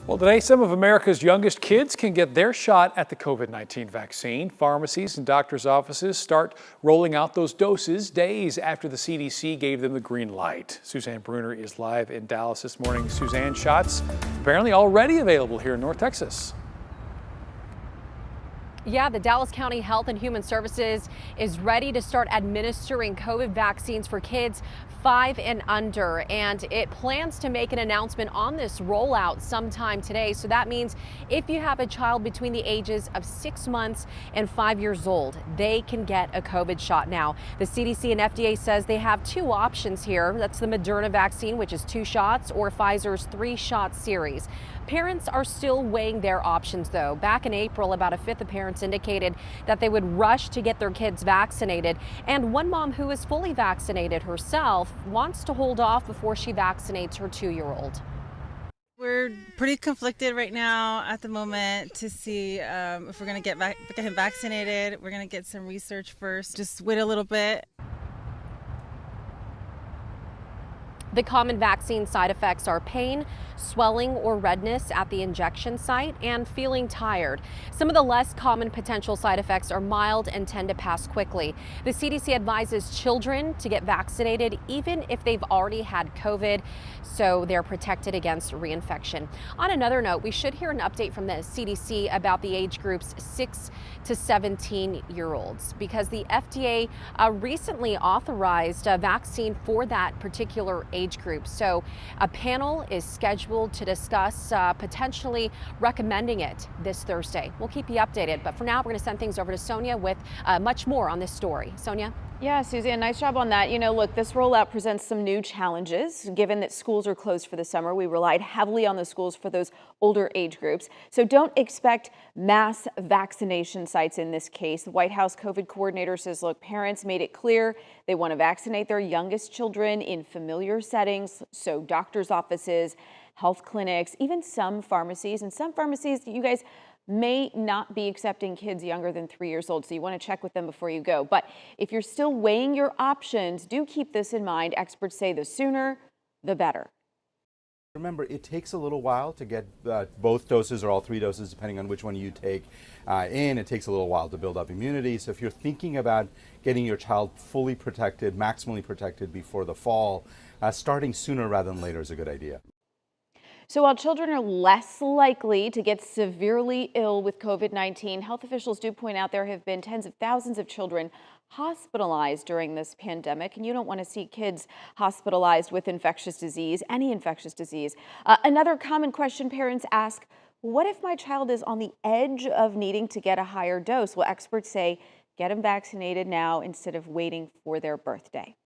Well, today, some of America's youngest kids can get their shot at the COVID-19 vaccine. Pharmacies and doctors' offices start rolling out those doses days after the CDC gave them the green light. Suzanne Bruner is live in Dallas this morning. Suzanne, shots apparently already available here in North Texas. Yeah, the Dallas County Health and Human Services is ready to start administering COVID vaccines for kids 5 and under, and it plans to make an announcement on this rollout sometime today. So that means if you have a child between the ages of 6 months and 5 years old, they can get a COVID shot now. The CDC and FDA says they have two options here. That's the Moderna vaccine, which is 2 shots, or Pfizer's 3-shot series. Parents are still weighing their options, though. Back in April, about a fifth of parents indicated that they would rush to get their kids vaccinated. And one mom who is fully vaccinated herself wants to hold off before she vaccinates her 2-year-old. We're pretty conflicted right now at the moment to see if we're going to get him vaccinated. We're going to get some research first. Just wait a little bit. The common vaccine side effects are pain, swelling or redness at the injection site, and feeling tired. Some of the less common potential side effects are mild and tend to pass quickly. The CDC advises children to get vaccinated even if they've already had COVID, so they're protected against reinfection. On another note, we should hear an update from the CDC about the age groups 6 to 17-year-olds because the FDA recently authorized a vaccine for that particular age group. So a panel is scheduled to discuss potentially recommending it this Thursday. We'll keep you updated, but for now, we're going to send things over to Sonia with much more on this story. Sonia? Yeah, Suzanne, nice job on that. You know, look, this rollout presents some new challenges. Given that schools are closed for the summer, we relied heavily on the schools for those older age groups. So don't expect mass vaccination sites in this case. The White House COVID coordinator says, look, parents made it clear they want to vaccinate their youngest children in familiar settings. So doctors' offices, health clinics, even some pharmacies. And some pharmacies, you guys, may not be accepting kids younger than 3 years old, so you want to check with them before you go. But if you're still weighing your options, do keep this in mind. Experts say the sooner, the better. Remember, it takes a little while to get both doses or all 3 doses, depending on which one you take in. It takes a little while to build up immunity. So if you're thinking about getting your child fully protected, maximally protected before the fall, starting sooner rather than later is a good idea. So while children are less likely to get severely ill with COVID-19, health officials do point out there have been tens of thousands of children hospitalized during this pandemic, and you don't want to see kids hospitalized with infectious disease, any infectious disease. Another common question parents ask, what if my child is on the edge of needing to get a higher dose? Well, experts say get them vaccinated now instead of waiting for their birthday.